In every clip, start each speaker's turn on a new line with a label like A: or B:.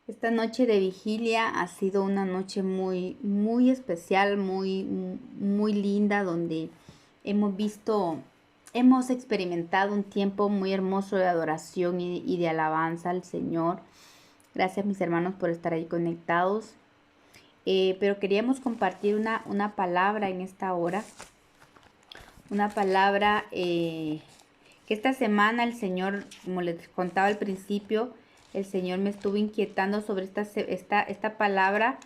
A: Esta noche de vigilia ha sido una noche muy especial, muy linda, donde hemos visto, hemos experimentado un tiempo muy hermoso de adoración y de alabanza al Señor. Gracias, mis hermanos, por estar ahí conectados. Pero queríamos compartir una palabra en esta hora, una palabra que esta semana el Señor, como les contaba al principio, el Señor me estuvo inquietando sobre esta palabra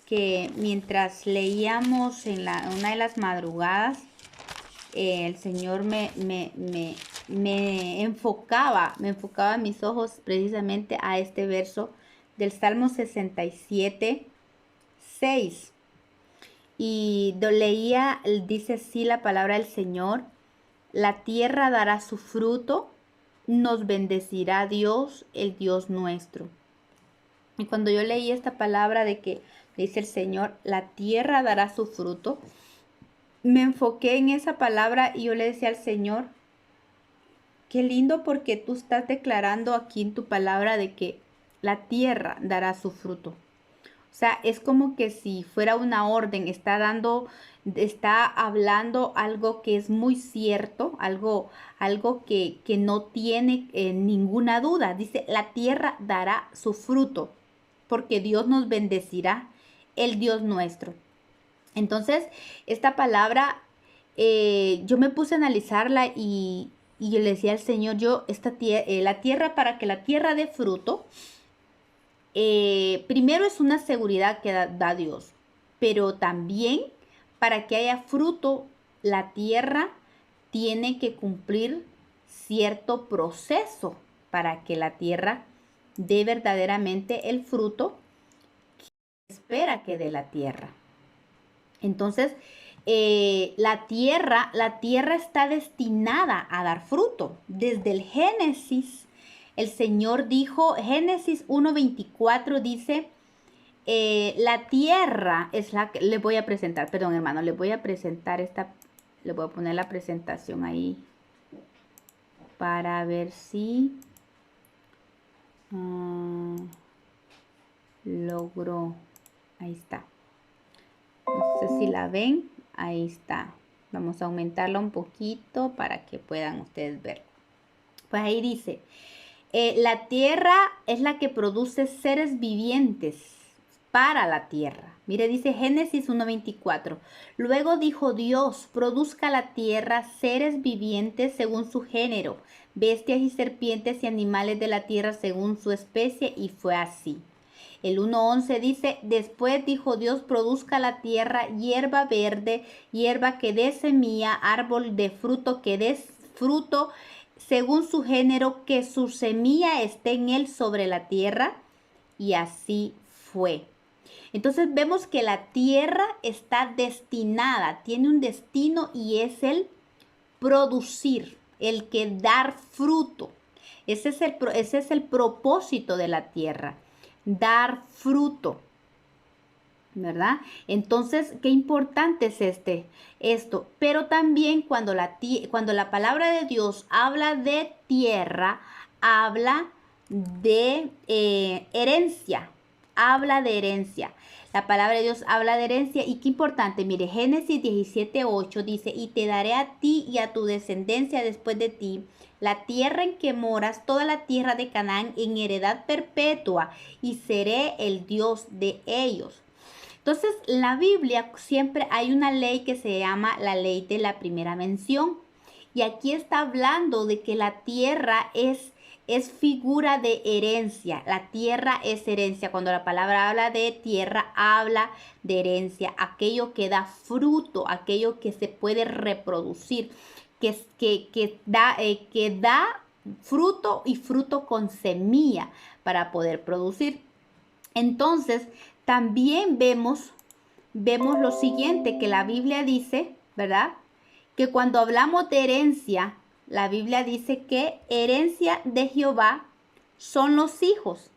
A: que mientras leíamos en una de las madrugadas, el Señor me enfocaba mis ojos precisamente a este verso del Salmo 67, 6. Y leía, dice así la palabra del Señor: la tierra dará su fruto, nos bendecirá Dios, el Dios nuestro. Y cuando yo leí esta palabra de que dice el Señor, la tierra dará su fruto, me enfoqué en esa palabra y yo le decía al Señor, qué lindo porque tú estás declarando aquí en tu palabra de que la tierra dará su fruto. O sea, es como que si fuera una orden, está hablando algo que es muy cierto, algo que no tiene ninguna duda. Dice, la tierra dará su fruto, porque Dios nos bendecirá, el Dios nuestro. Entonces, esta palabra, yo me puse a analizarla y yo le decía al Señor, la tierra, para que la tierra dé fruto, primero es una seguridad que da Dios, pero también para que haya fruto, la tierra tiene que cumplir cierto proceso para que la tierra dé verdaderamente el fruto que espera que dé la tierra. Entonces, la tierra está destinada a dar fruto. Desde el Génesis, el Señor dijo, Génesis 1:24 dice, la tierra es la que le voy a presentar, perdón hermano, le voy a presentar le voy a poner la presentación ahí para ver si logro, ahí está. No sé si la ven, ahí está. Vamos a aumentarla un poquito para que puedan ustedes ver. Pues ahí dice, la tierra es la que produce seres vivientes para la tierra. Mire, dice Génesis 1:24. Luego dijo Dios, produzca la tierra seres vivientes según su género, bestias y serpientes y animales de la tierra según su especie, y fue así. El 1:11 dice, después dijo Dios, produzca la tierra hierba verde, hierba que dé semilla, árbol de fruto que dé fruto según su género, que su semilla esté en él sobre la tierra. Y así fue. Entonces vemos que la tierra está destinada, tiene un destino y es el producir, el que dar fruto. Ese es el propósito de la tierra, dar fruto, ¿verdad? Entonces, qué importante es esto. Pero también cuando la palabra de Dios habla de tierra, habla de herencia, habla de herencia. La palabra de Dios habla de herencia y qué importante. Mire, Génesis 17:8 dice, y te daré a ti y a tu descendencia después de ti la tierra en que moras, toda la tierra de Canaán en heredad perpetua, y seré el Dios de ellos. Entonces, la Biblia siempre hay una ley que se llama la ley de la primera mención. Y aquí está hablando de que la tierra es figura de herencia. La tierra es herencia. Cuando la palabra habla de tierra, habla de herencia. Aquello que da fruto, aquello que se puede reproducir, que da fruto y fruto con semilla para poder producir. Entonces, también vemos lo siguiente, que la Biblia dice, ¿verdad? Que cuando hablamos de herencia, la Biblia dice que herencia de Jehová son los hijos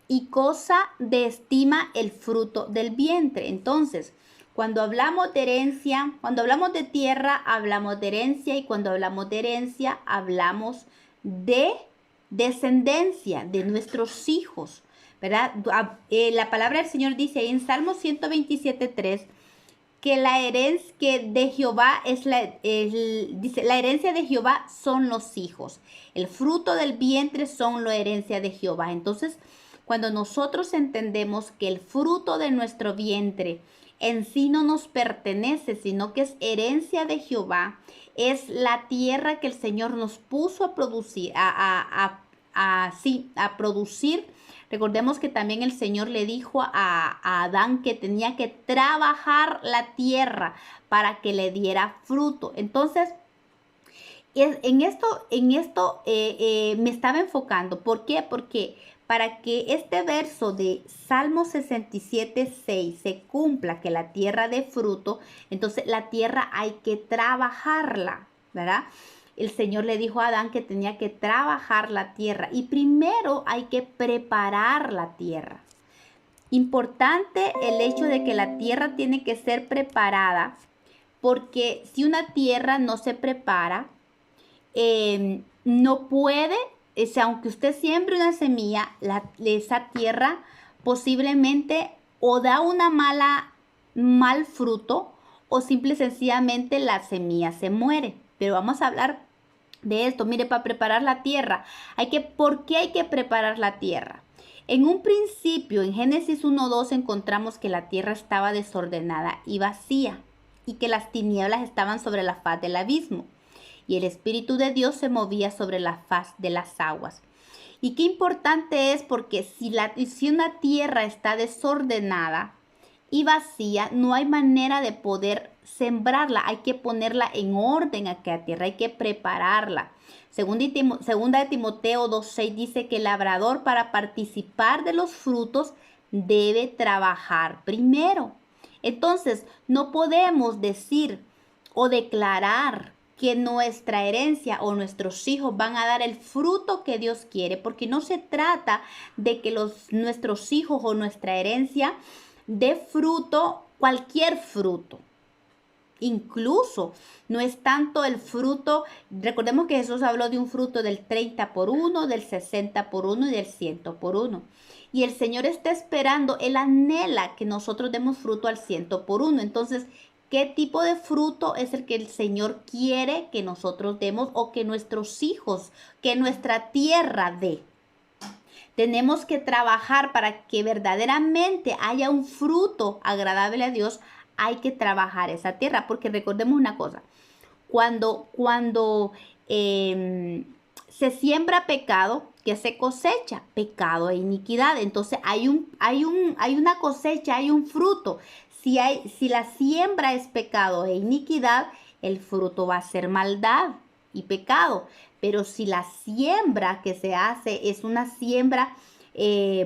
A: y cosa de estima el fruto del vientre. Entonces, cuando hablamos de herencia, cuando hablamos de tierra, hablamos de herencia, y cuando hablamos de herencia, hablamos de descendencia, de nuestros hijos, ¿verdad? La palabra del Señor dice ahí en Salmo 127:3 que la herencia de Jehová dice, la herencia de Jehová son los hijos. El fruto del vientre son la herencia de Jehová. Entonces, cuando nosotros entendemos que el fruto de nuestro vientre en sí no nos pertenece, sino que es herencia de Jehová, es la tierra que el Señor nos puso a producir, a producir. Recordemos que también el Señor le dijo a Adán que tenía que trabajar la tierra para que le diera fruto. Entonces, en esto me estaba enfocando. ¿Por qué? Porque para que este verso de Salmo 67:6 se cumpla, que la tierra dé fruto, entonces la tierra hay que trabajarla, ¿verdad? El Señor le dijo a Adán que tenía que trabajar la tierra y primero hay que preparar la tierra. Importante el hecho de que la tierra tiene que ser preparada, porque si una tierra no se prepara, no puede, o sea, aunque usted siembre una semilla, esa tierra posiblemente o da mal fruto o simple y sencillamente la semilla se muere. Pero vamos a hablar de esto. Mire, para preparar la tierra, ¿por qué hay que preparar la tierra? En un principio, en Génesis 1:2 encontramos que la tierra estaba desordenada y vacía y que las tinieblas estaban sobre la faz del abismo y el Espíritu de Dios se movía sobre la faz de las aguas. Y qué importante es, porque si una tierra está desordenada y vacía, no hay manera de poder sembrarla. Hay que ponerla en orden a aquella tierra, hay que prepararla. Segunda de Timoteo 2:6 dice que el labrador, para participar de los frutos, debe trabajar primero. Entonces, no podemos decir o declarar que nuestra herencia o nuestros hijos van a dar el fruto que Dios quiere, porque no se trata de que nuestros hijos o nuestra herencia dé fruto, cualquier fruto. Incluso no es tanto el fruto, recordemos que Jesús habló de un fruto del 30-por-1, del 60-por-1 y del 100-por-1. Y el Señor está esperando, Él anhela que nosotros demos fruto al 100-por-1. Entonces, ¿qué tipo de fruto es el que el Señor quiere que nosotros demos o que nuestros hijos, que nuestra tierra dé? Tenemos que trabajar para que verdaderamente haya un fruto agradable a Dios. Hay que trabajar esa tierra, porque recordemos una cosa, cuando se siembra pecado, que se cosecha pecado e iniquidad. Entonces hay una cosecha, hay un fruto. Si la siembra es pecado e iniquidad, el fruto va a ser maldad y pecado. Pero si la siembra que se hace es una siembra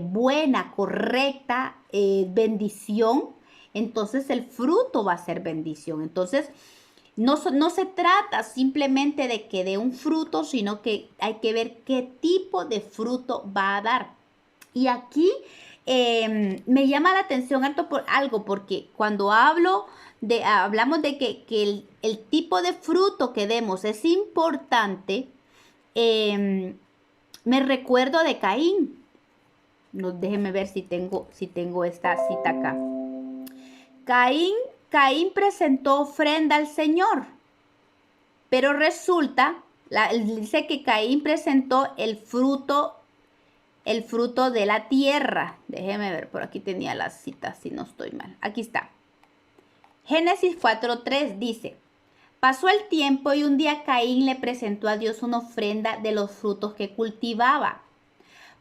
A: buena, correcta, bendición, entonces el fruto va a ser bendición. Entonces no se trata simplemente de que dé un fruto, sino que hay que ver qué tipo de fruto va a dar. Y aquí me llama la atención algo, porque cuando hablamos de que el tipo de fruto que demos es importante, me recuerdo de Caín. No, déjenme ver si tengo esta cita acá. Caín presentó ofrenda al Señor, pero resulta, dice que Caín presentó el fruto de la tierra. Déjenme ver, por aquí tenía la cita, si no estoy mal. Aquí está. Génesis 4:3 dice: pasó el tiempo y un día Caín le presentó a Dios una ofrenda de los frutos que cultivaba.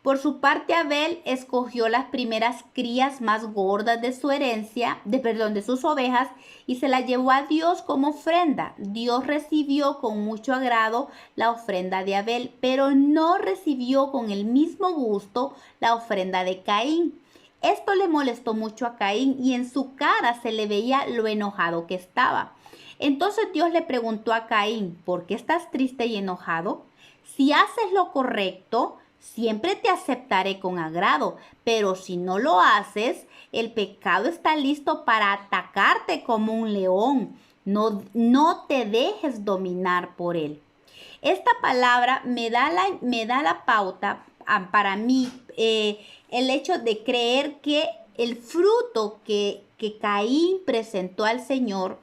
A: Por su parte, Abel escogió las primeras crías más gordas de su herencia, de sus ovejas, y se las llevó a Dios como ofrenda. Dios recibió con mucho agrado la ofrenda de Abel, pero no recibió con el mismo gusto la ofrenda de Caín. Esto le molestó mucho a Caín y en su cara se le veía lo enojado que estaba. Entonces Dios le preguntó a Caín: ¿por qué estás triste y enojado? Si haces lo correcto, siempre te aceptaré con agrado, pero si no lo haces, el pecado está listo para atacarte como un león. No te dejes dominar por él. Esta palabra me da la pauta para mí, el hecho de creer que el fruto que Caín presentó al Señor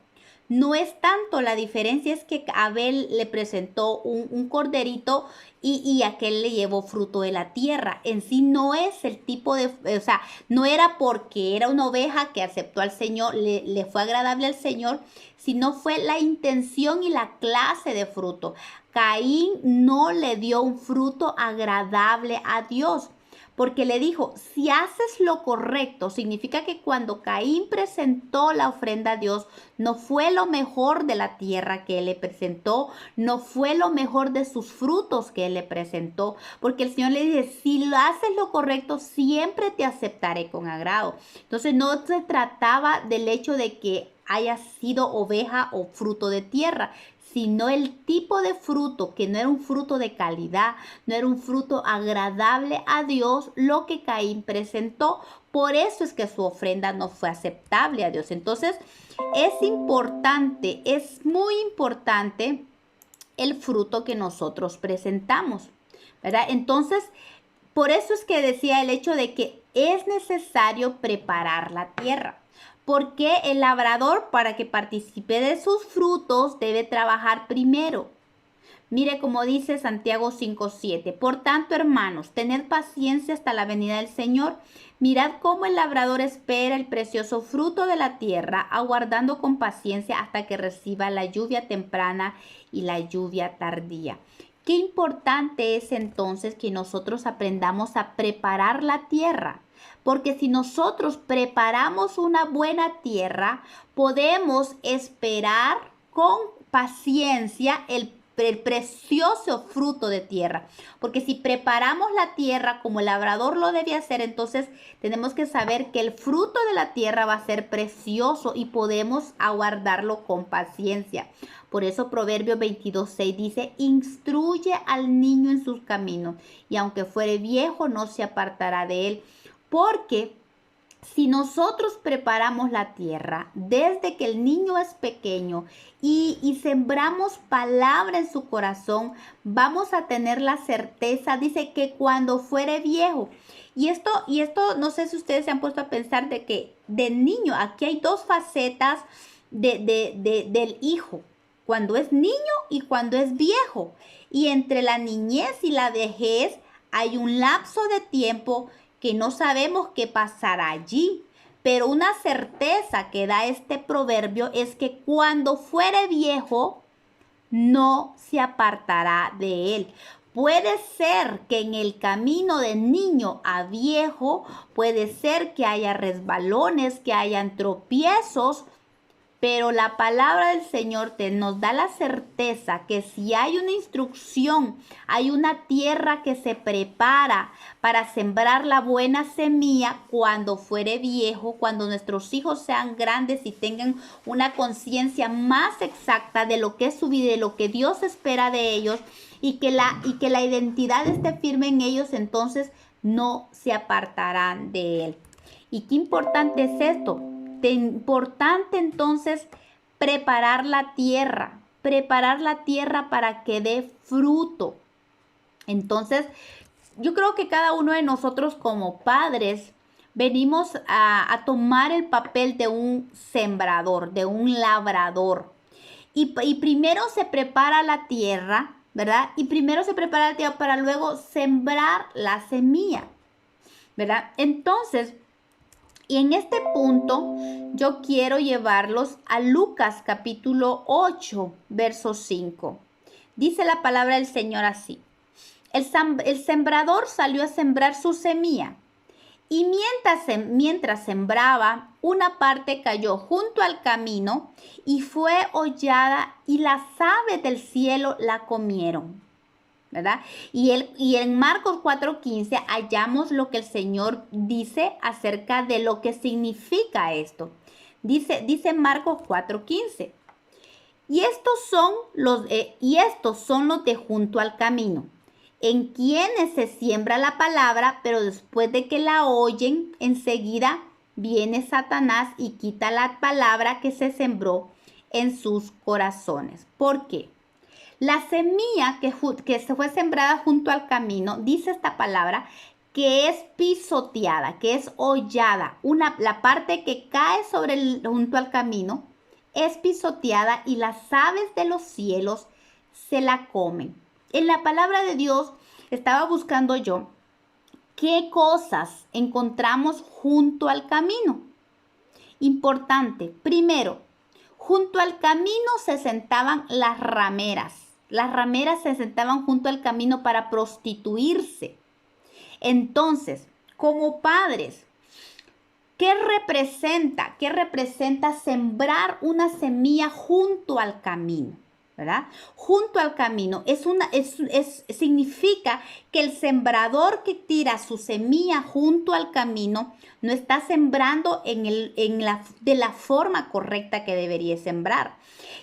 A: no es tanto, la diferencia es que Abel le presentó un corderito y aquel le llevó fruto de la tierra. En sí no es el tipo de, o sea, no era porque era una oveja que aceptó al Señor, le fue agradable al Señor, sino fue la intención y la clase de fruto. Caín no le dio un fruto agradable a Dios, porque le dijo, si haces lo correcto, significa que cuando Caín presentó la ofrenda a Dios, no fue lo mejor de la tierra que él le presentó, no fue lo mejor de sus frutos que él le presentó, porque el Señor le dice, si lo haces lo correcto, siempre te aceptaré con agrado. Entonces no se trataba del hecho de que haya sido oveja o fruto de tierra, sino el tipo de fruto, que no era un fruto de calidad, no era un fruto agradable a Dios, lo que Caín presentó. Por eso es que su ofrenda no fue aceptable a Dios. Entonces, es importante, es muy importante el fruto que nosotros presentamos, ¿verdad? Entonces, por eso es que decía el hecho de que es necesario preparar la tierra. Porque el labrador, para que participe de sus frutos, debe trabajar primero. Mire como dice Santiago 5:7. Por tanto, hermanos, tened paciencia hasta la venida del Señor. Mirad cómo el labrador espera el precioso fruto de la tierra, aguardando con paciencia hasta que reciba la lluvia temprana y la lluvia tardía. Qué importante es entonces que nosotros aprendamos a preparar la tierra. Porque si nosotros preparamos una buena tierra, podemos esperar con paciencia el precioso fruto de tierra. Porque si preparamos la tierra como el labrador lo debe hacer, entonces tenemos que saber que el fruto de la tierra va a ser precioso y podemos aguardarlo con paciencia. Por eso Proverbios 22:6 dice, instruye al niño en sus caminos y aunque fuere viejo no se apartará de él. Porque si nosotros preparamos la tierra desde que el niño es pequeño y sembramos palabra en su corazón, vamos a tener la certeza, dice que cuando fuere viejo. Y esto no sé si ustedes se han puesto a pensar de que del niño, aquí hay dos facetas del hijo, cuando es niño y cuando es viejo. Y entre la niñez y la vejez hay un lapso de tiempo que no sabemos qué pasará allí. Pero una certeza que da este proverbio es que cuando fuere viejo, no se apartará de él. Puede ser que en el camino de niño a viejo, puede ser que haya resbalones, que hayan tropiezos, pero la palabra del Señor nos da la certeza que si hay una instrucción, hay una tierra que se prepara para sembrar la buena semilla cuando fuere viejo, cuando nuestros hijos sean grandes y tengan una conciencia más exacta de lo que es su vida, de lo que Dios espera de ellos y que la identidad esté firme en ellos, entonces no se apartarán de él. Y qué importante es esto. Importante entonces preparar la tierra para que dé fruto. Entonces, yo creo que cada uno de nosotros como padres venimos a tomar el papel de un sembrador, de un labrador. Y primero se prepara la tierra, ¿verdad? Y primero se prepara la tierra para luego sembrar la semilla, ¿verdad? Entonces, y en este punto yo quiero llevarlos a Lucas capítulo 8, verso 5. Dice la palabra del Señor así. El sembrador salió a sembrar su semilla y mientras sembraba, una parte cayó junto al camino y fue hollada y las aves del cielo la comieron. ¿Verdad? Y en Marcos 4:15 hallamos lo que el Señor dice acerca de lo que significa esto. Dice Marcos 4:15. Y estos son los de junto al camino, en quienes se siembra la palabra, pero después de que la oyen, enseguida viene Satanás y quita la palabra que se sembró en sus corazones. ¿Por qué? La semilla que se fue sembrada junto al camino, dice esta palabra, que es pisoteada, que es hollada. La parte que cae junto al camino es pisoteada y las aves de los cielos se la comen. En la palabra de Dios estaba buscando yo qué cosas encontramos junto al camino. Importante, primero, junto al camino se sentaban las rameras. Las rameras se sentaban junto al camino para prostituirse. Entonces, como padres, ¿qué representa? ¿Qué representa sembrar una semilla junto al camino? ¿Verdad? Junto al camino significa que el sembrador que tira su semilla junto al camino no está sembrando de la forma correcta que debería sembrar.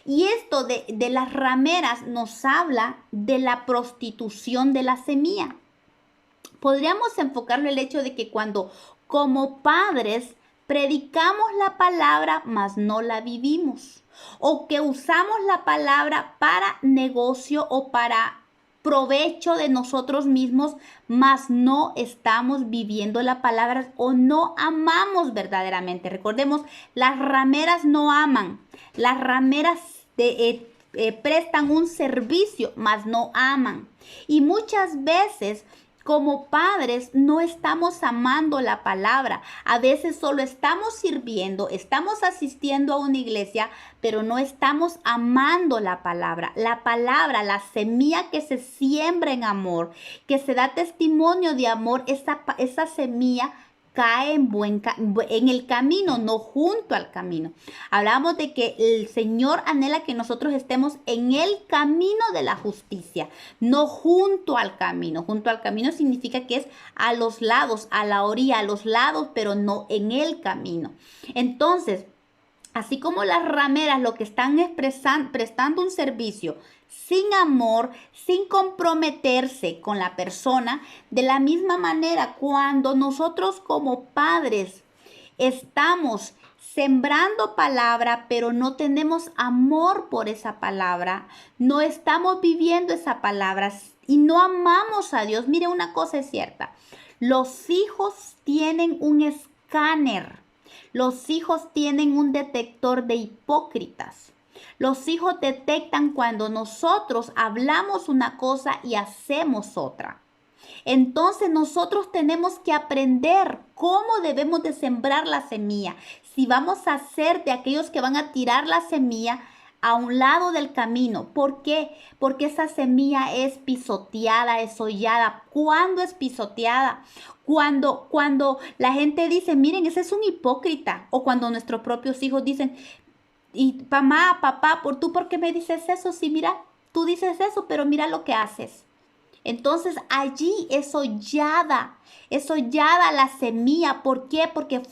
A: Y esto de las rameras nos habla de la prostitución de la semilla. Podríamos enfocarlo el hecho de que cuando como padres predicamos la palabra, mas no la vivimos. O que usamos la palabra para negocio o para provecho de nosotros mismos, mas no estamos viviendo la palabra o no amamos verdaderamente. Recordemos, las rameras no aman. Las rameras prestan un servicio, mas no aman. Y muchas veces como padres no estamos amando la palabra. A veces solo estamos sirviendo, estamos asistiendo a una iglesia, pero no estamos amando la palabra. La palabra, la semilla que se siembra en amor, que se da testimonio de amor, esa semilla cae en el camino, no junto al camino. Hablamos de que el Señor anhela que nosotros estemos en el camino de la justicia, no junto al camino. Junto al camino significa que es a los lados, a la orilla, a los lados, pero no en el camino. Entonces, así como las rameras lo que están es prestando un servicio sin amor, sin comprometerse con la persona, de la misma manera cuando nosotros como padres estamos sembrando palabra, pero no tenemos amor por esa palabra, no estamos viviendo esa palabra y no amamos a Dios. Mire, una cosa es cierta, los hijos tienen un escáner. Los hijos tienen un detector de hipócritas. Los hijos detectan cuando nosotros hablamos una cosa y hacemos otra. Entonces nosotros tenemos que aprender cómo debemos de sembrar la semilla. Si vamos a ser de aquellos que van a tirar la semilla a un lado del camino. ¿Por qué? Porque esa semilla es pisoteada, es hollada. ¿Cuándo es pisoteada? Cuando la gente dice, miren, ese es un hipócrita. O cuando nuestros propios hijos dicen, y mamá, papá, ¿por qué me dices eso? Sí, mira, tú dices eso, pero mira lo que haces. Entonces allí es hollada la semilla. ¿Por qué? Porque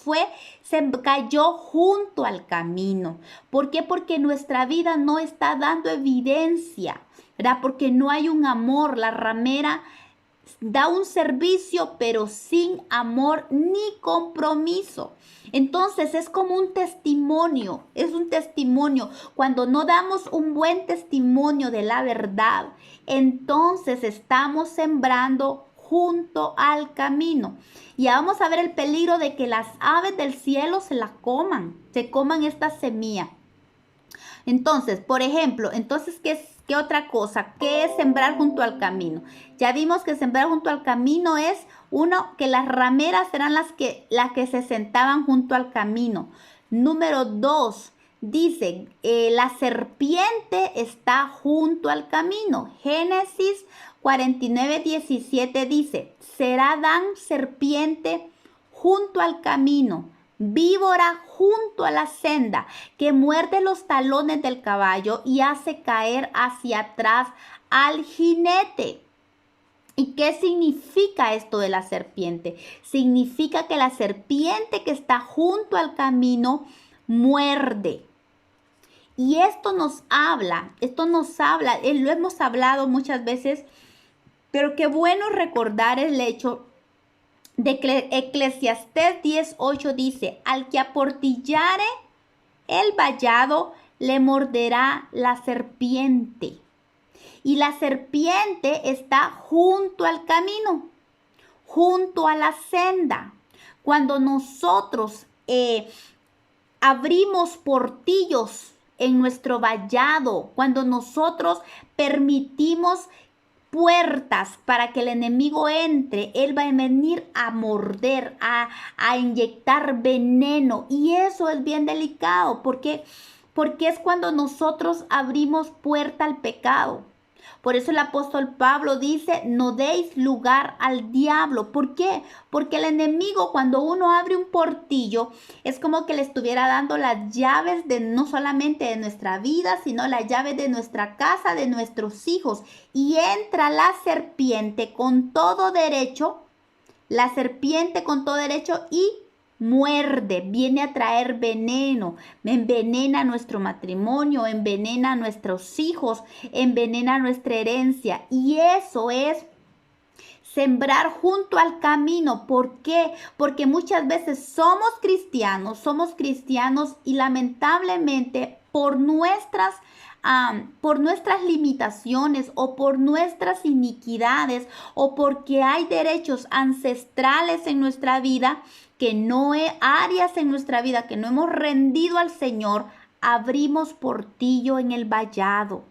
A: se cayó junto al camino. ¿Por qué? Porque nuestra vida no está dando evidencia, ¿verdad? Porque no hay un amor. La ramera da un servicio, pero sin amor ni compromiso. Entonces es como un testimonio, es un testimonio. Cuando no damos un buen testimonio de la verdad, entonces estamos sembrando junto al camino. Y vamos a ver el peligro de que las aves del cielo se coman esta semilla. Entonces, por ejemplo, ¿qué otra cosa? ¿Qué es sembrar junto al camino? Ya vimos que sembrar junto al camino es que las rameras eran las que se sentaban junto al camino. Número 2, dice, la serpiente está junto al camino. Génesis 49:17 dice, será Dan serpiente junto al camino, víbora junto a la senda, que muerde los talones del caballo y hace caer hacia atrás al jinete. ¿Y qué significa esto de la serpiente? Significa que la serpiente que está junto al camino muerde. Y esto nos habla, lo hemos hablado muchas veces, pero qué bueno recordar el hecho de Eclesiastés 10:8 dice, al que aportillare el vallado le morderá la serpiente. Y la serpiente está junto al camino, junto a la senda. Cuando nosotros abrimos portillos en nuestro vallado, cuando nosotros permitimos puertas para que el enemigo entre, él va a venir a morder, a inyectar veneno, y eso es bien delicado, porque es cuando nosotros abrimos puerta al pecado. Por eso el apóstol Pablo dice, no deis lugar al diablo. ¿Por qué? Porque el enemigo, cuando uno abre un portillo, es como que le estuviera dando las llaves de no solamente de nuestra vida, sino las llaves de nuestra casa, de nuestros hijos. Y entra la serpiente con todo derecho, y muerde, viene a traer veneno, envenena nuestro matrimonio, envenena a nuestros hijos, envenena nuestra herencia. Y eso es sembrar junto al camino. ¿Por qué? Porque muchas veces somos cristianos y lamentablemente por nuestras limitaciones o por nuestras iniquidades o porque hay derechos ancestrales en nuestra vida, áreas en nuestra vida que no hemos rendido al Señor, abrimos portillo en el vallado.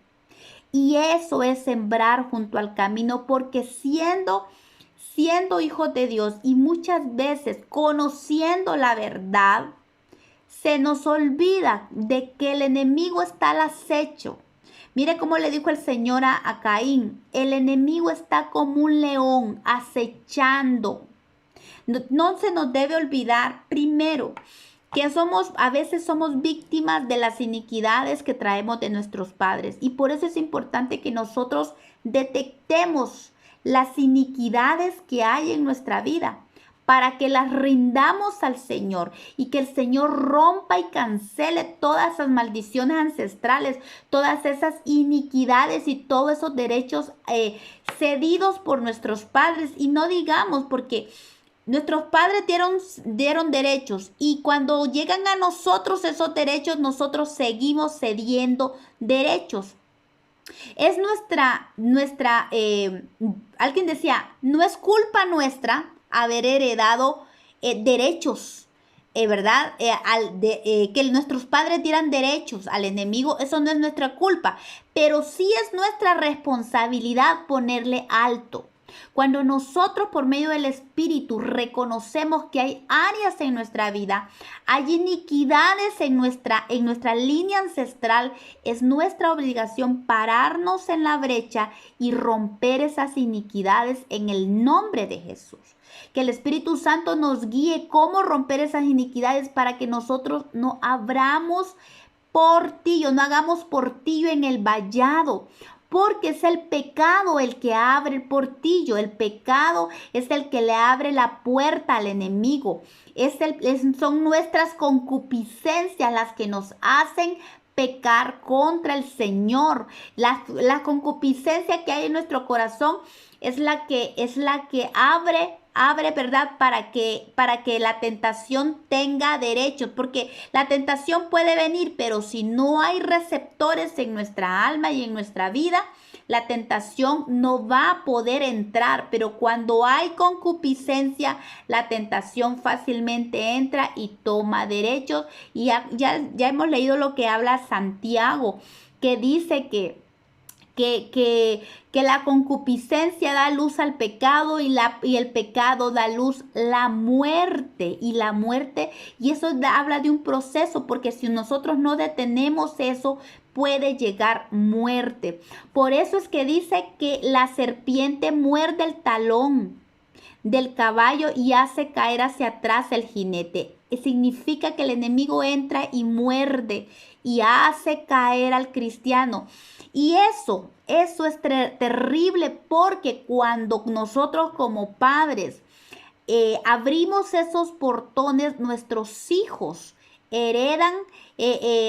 A: Y eso es sembrar junto al camino, porque siendo hijos de Dios y muchas veces conociendo la verdad, se nos olvida de que el enemigo está al acecho. Mire cómo le dijo el Señor a Caín, el enemigo está como un león acechando. No se nos debe olvidar, primero, que a veces somos víctimas de las iniquidades que traemos de nuestros padres. Y por eso es importante que nosotros detectemos las iniquidades que hay en nuestra vida, para que las rindamos al Señor y que el Señor rompa y cancele todas esas maldiciones ancestrales, todas esas iniquidades y todos esos derechos cedidos por nuestros padres. Y no digamos, porque nuestros padres dieron derechos, y cuando llegan a nosotros esos derechos, nosotros seguimos cediendo derechos. Es alguien decía, no es culpa nuestra haber heredado derechos, ¿verdad? Que nuestros padres dieran derechos al enemigo, eso no es nuestra culpa, pero sí es nuestra responsabilidad ponerle alto. Cuando nosotros por medio del Espíritu reconocemos que hay áreas en nuestra vida, hay iniquidades en nuestra línea ancestral, es nuestra obligación pararnos en la brecha y romper esas iniquidades en el nombre de Jesús. Que el Espíritu Santo nos guíe cómo romper esas iniquidades para que nosotros no hagamos portillo en el vallado. Porque es el pecado el que abre el portillo, el pecado es el que le abre la puerta al enemigo. Son nuestras concupiscencias las que nos hacen pecar contra el Señor. La concupiscencia que hay en nuestro corazón es la que abre, ¿verdad? Para que la tentación tenga derechos, porque la tentación puede venir, pero si no hay receptores en nuestra alma y en nuestra vida, la tentación no va a poder entrar. Pero cuando hay concupiscencia, la tentación fácilmente entra y toma derechos. Y ya hemos leído lo que habla Santiago, que dice que la concupiscencia da luz al pecado y el pecado da luz la muerte. Y eso habla de un proceso, porque si nosotros no detenemos eso, puede llegar muerte. Por eso es que dice que la serpiente muerde el talón del caballo y hace caer hacia atrás el jinete. Significa que el enemigo entra y muerde y hace caer al cristiano. Y eso es terrible, porque cuando nosotros como padres abrimos esos portones, nuestros hijos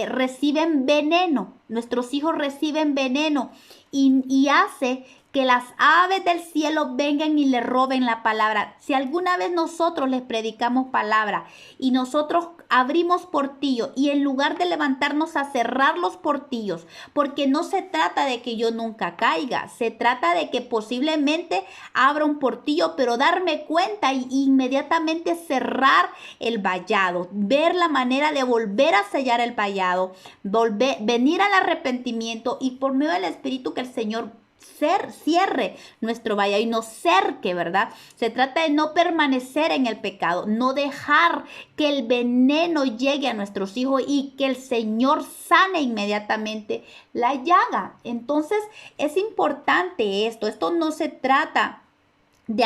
A: reciben veneno. Nuestros hijos reciben veneno y hace que las aves del cielo vengan y le roben la palabra. Si alguna vez nosotros les predicamos palabra y nosotros abrimos portillos y en lugar de levantarnos a cerrar los portillos, porque no se trata de que yo nunca caiga, se trata de que posiblemente abra un portillo, pero darme cuenta y inmediatamente cerrar el vallado, ver la manera de volver a sellar el vallado, venir al arrepentimiento y por medio del Espíritu que el Señor cierre nuestro vallado y nos cerque, ¿verdad? Se trata de no permanecer en el pecado, no dejar que el veneno llegue a nuestros hijos y que el Señor sane inmediatamente la llaga. Entonces es importante esto no se trata de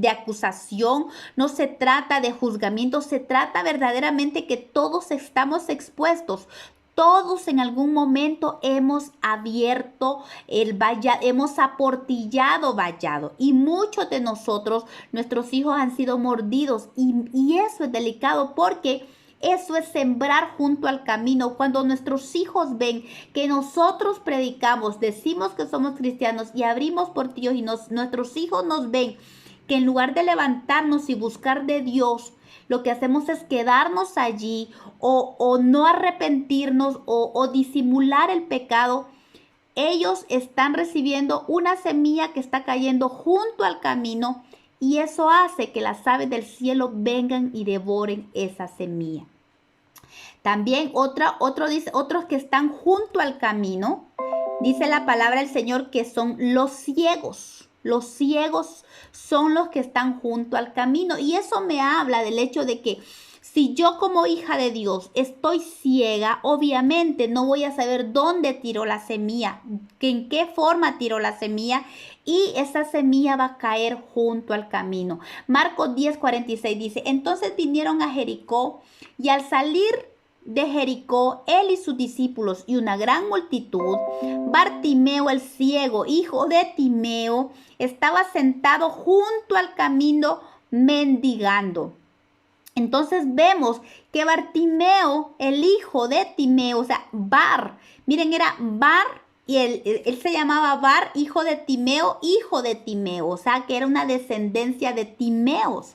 A: acusación, no se trata de juzgamiento, se trata verdaderamente que todos estamos expuestos. Todos en algún momento hemos abierto el vallado, hemos aportillado vallado y muchos de nosotros, nuestros hijos han sido mordidos y eso es delicado porque eso es sembrar junto al camino. Cuando nuestros hijos ven que nosotros predicamos, decimos que somos cristianos y abrimos portillos y nuestros hijos nos ven que en lugar de levantarnos y buscar de Dios, lo que hacemos es quedarnos allí o no arrepentirnos o disimular el pecado. Ellos están recibiendo una semilla que está cayendo junto al camino y eso hace que las aves del cielo vengan y devoren esa semilla. También otros que están junto al camino, dice la palabra del Señor que son los ciegos. Los ciegos son los que están junto al camino y eso me habla del hecho de que si yo como hija de Dios estoy ciega, obviamente no voy a saber dónde tiró la semilla, en qué forma tiró la semilla y esa semilla va a caer junto al camino. Marcos 10:46 dice, entonces vinieron a Jericó y al salir de Jericó, él y sus discípulos y una gran multitud, Bartimeo el ciego, hijo de Timeo, estaba sentado junto al camino mendigando. Entonces vemos que Bartimeo, el hijo de Timeo, o sea, miren, era Bar, y él se llamaba Bar, hijo de Timeo, o sea, que era una descendencia de Timeos.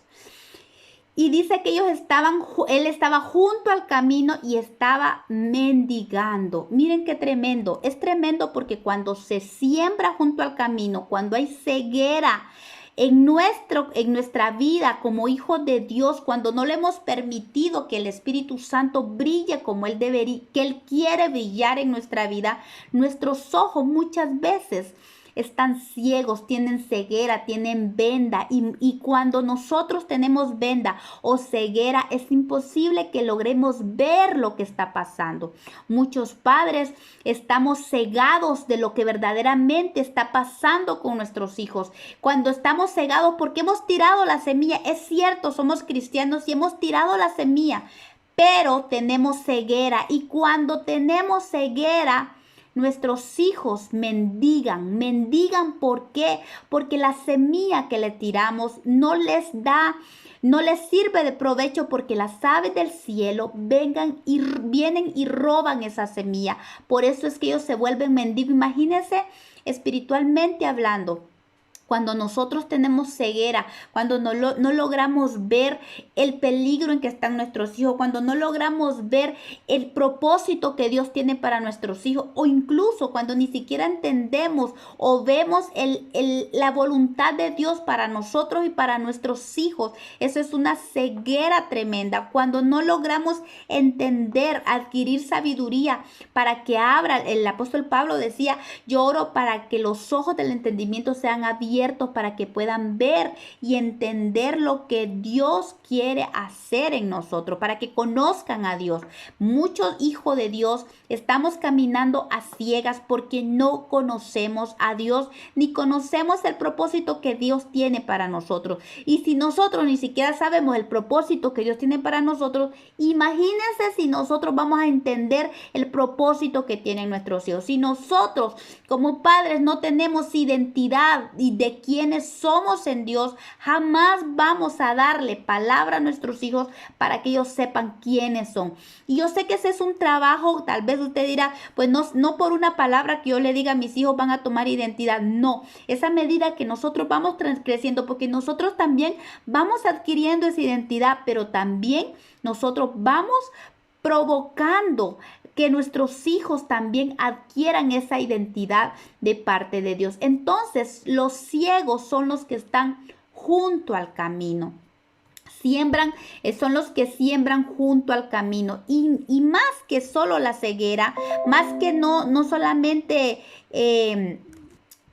A: Y dice que él estaba junto al camino y estaba mendigando. Miren qué tremendo. Es tremendo porque cuando se siembra junto al camino, cuando hay ceguera en nuestra vida como hijos de Dios, cuando no le hemos permitido que el Espíritu Santo brille como Él debería, que Él quiere brillar en nuestra vida, nuestros ojos muchas veces están ciegos, tienen ceguera, tienen venda y cuando nosotros tenemos venda o ceguera es imposible que logremos ver lo que está pasando. Muchos padres estamos cegados de lo que verdaderamente está pasando con nuestros hijos. Cuando estamos cegados porque hemos tirado la semilla, es cierto, somos cristianos y hemos tirado la semilla, pero tenemos ceguera y cuando tenemos ceguera, nuestros hijos mendigan. ¿Por qué? Porque la semilla que le tiramos no les sirve de provecho porque las aves del cielo vienen y roban esa semilla. Por eso es que ellos se vuelven mendigos. Imagínense espiritualmente hablando. Cuando nosotros tenemos ceguera, cuando no logramos ver el peligro en que están nuestros hijos, cuando no logramos ver el propósito que Dios tiene para nuestros hijos, o incluso cuando ni siquiera entendemos o vemos la voluntad de Dios para nosotros y para nuestros hijos, eso es una ceguera tremenda. Cuando no logramos entender, adquirir sabiduría para que abra, el apóstol Pablo decía, yo oro para que los ojos del entendimiento sean abiertos para que puedan ver y entender lo que Dios quiere hacer en nosotros, para que conozcan a Dios. Muchos hijos de Dios estamos caminando a ciegas porque no conocemos a Dios ni conocemos el propósito que Dios tiene para nosotros. Y si nosotros ni siquiera sabemos el propósito que Dios tiene para nosotros, imagínense si nosotros vamos a entender el propósito que tienen nuestros hijos. Si nosotros como padres no tenemos identidad y de quiénes somos en Dios, jamás vamos a darle palabra a nuestros hijos para que ellos sepan quiénes son. Y yo sé que ese es un trabajo, tal vez usted dirá, pues no por una palabra que yo le diga a mis hijos van a tomar identidad. No, esa medida que nosotros vamos creciendo, porque nosotros también vamos adquiriendo esa identidad, pero también nosotros vamos provocando que nuestros hijos también adquieran esa identidad de parte de Dios. Entonces, los ciegos son los que están junto al camino. Son los que siembran junto al camino. Y más que solo la ceguera, más que no solamente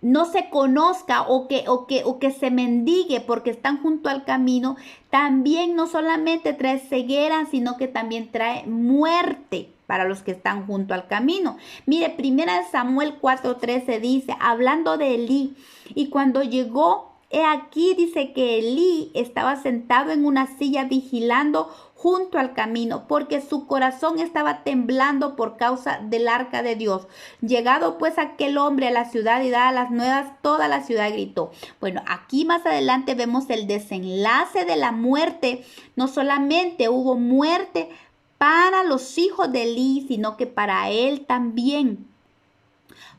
A: no se conozca o que se mendigue porque están junto al camino, también no solamente trae ceguera, sino que también trae muerte para los que están junto al camino. Mire, 1 Samuel 4:13 dice, hablando de Elí, y cuando llegó, he aquí, dice que Elí estaba sentado en una silla vigilando junto al camino, porque su corazón estaba temblando por causa del arca de Dios. Llegado pues aquel hombre a la ciudad y dadas las nuevas, toda la ciudad gritó. Bueno, aquí más adelante vemos el desenlace de la muerte. No solamente hubo muerte para los hijos de Elí, sino que para él también.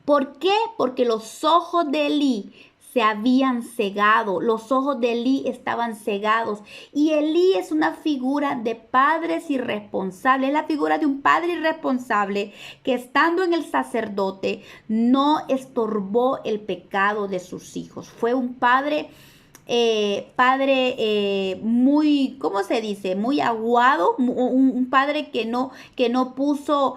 A: ¿Por qué? Porque los ojos de Elí se habían cegado, los ojos de Elí estaban cegados. Y Elí es una figura de padres irresponsables, es la figura de un padre irresponsable que estando en el sacerdote no estorbó el pecado de sus hijos. Fue un padre muy, ¿cómo se dice? Muy aguado, un padre que no puso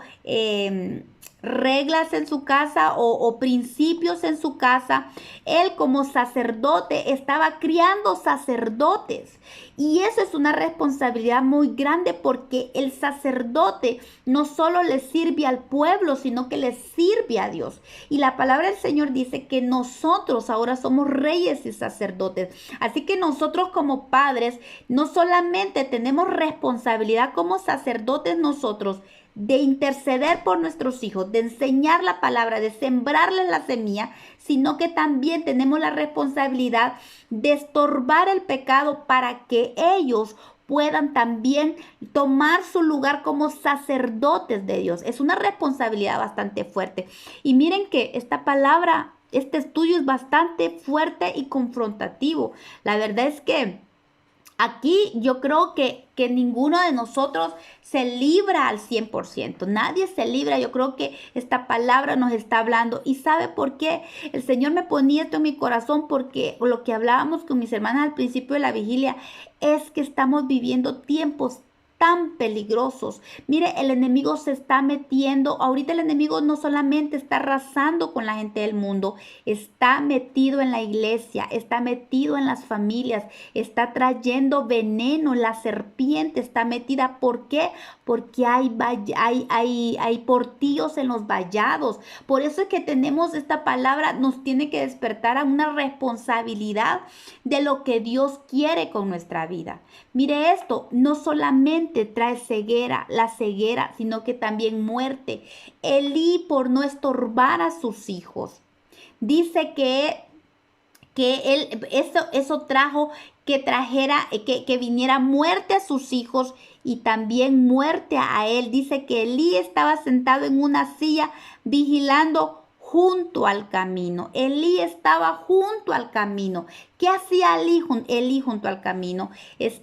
A: reglas en su casa o principios en su casa. Él como sacerdote estaba criando sacerdotes y eso es una responsabilidad muy grande porque el sacerdote no solo le sirve al pueblo, sino que le sirve a Dios. Y la palabra del Señor dice que nosotros ahora somos reyes y sacerdotes. Así que nosotros como padres no solamente tenemos responsabilidad como sacerdotes nosotros, de interceder por nuestros hijos, de enseñar la palabra, de sembrarles la semilla, sino que también tenemos la responsabilidad de estorbar el pecado para que ellos puedan también tomar su lugar como sacerdotes de Dios. Es una responsabilidad bastante fuerte. Y miren que esta palabra, este estudio es bastante fuerte y confrontativo. La verdad es que aquí yo creo que ninguno de nosotros se libra al 100%. Nadie se libra. Yo creo que esta palabra nos está hablando. ¿Y sabe por qué? El Señor me ponía esto en mi corazón porque lo que hablábamos con mis hermanas al principio de la vigilia es que estamos viviendo tiempos tan peligrosos. Mire, el enemigo se está metiendo. Ahorita el enemigo no solamente está arrasando con la gente del mundo, está metido en la iglesia, está metido en las familias, está trayendo veneno. La serpiente está metida. ¿Por qué? Porque hay portillos en los vallados. Por eso es que tenemos esta palabra, nos tiene que despertar a una responsabilidad de lo que Dios quiere con nuestra vida. Mire esto, no solamente trae ceguera, la ceguera, sino que también muerte. Elí, por no estorbar a sus hijos, dice que eso trajo que viniera muerte a sus hijos y también muerte a él. Dice que Elí estaba sentado en una silla vigilando junto al camino. Elí estaba junto al camino. ¿Qué hacía Elí junto al camino?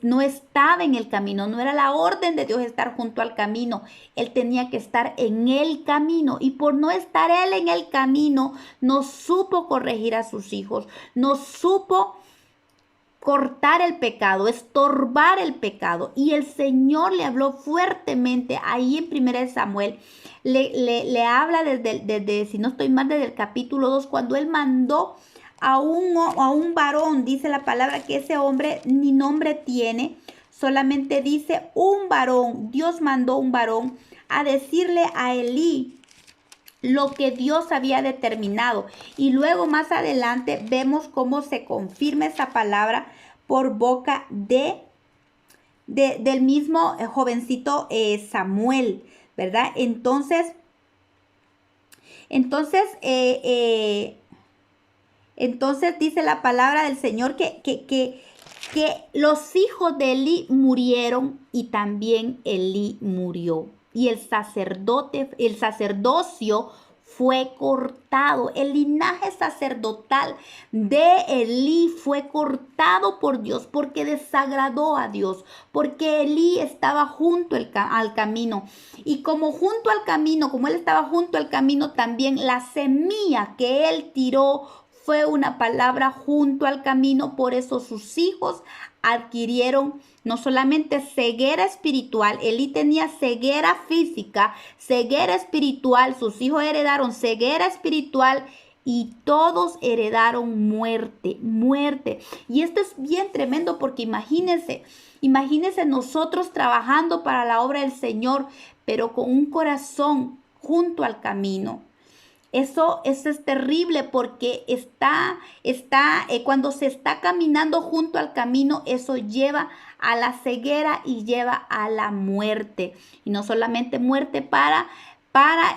A: No estaba en el camino, no era la orden de Dios estar junto al camino. Él tenía que estar en el camino y por no estar él en el camino, no supo corregir a sus hijos, no supo cortar el pecado, estorbar el pecado. Y el Señor le habló fuertemente ahí en 1 Samuel. Le habla desde, si no estoy mal, desde el capítulo 2, cuando él mandó a un varón. Dice la palabra que ese hombre ni nombre tiene, solamente dice un varón. Dios mandó un varón a decirle a Elí lo que Dios había determinado. Y luego más adelante vemos cómo se confirma esa palabra por boca del mismo jovencito Samuel, ¿verdad? Entonces Entonces dice la palabra del Señor que los hijos de Elí murieron y también Elí murió. Y el sacerdocio fue cortado. El linaje sacerdotal de Elí fue cortado por Dios porque desagradó a Dios, porque Elí estaba junto al camino. Y como junto al camino, como él estaba junto al camino, también la semilla que él tiró fue una palabra junto al camino. Por eso sus hijos adquirieron no solamente ceguera espiritual, Elí tenía ceguera física, ceguera espiritual, sus hijos heredaron ceguera espiritual y todos heredaron muerte, muerte. Y esto es bien tremendo porque imagínense nosotros trabajando para la obra del Señor, pero con un corazón junto al camino. Eso es terrible porque cuando se está caminando junto al camino, eso lleva a la ceguera y lleva a la muerte. Y no solamente muerte para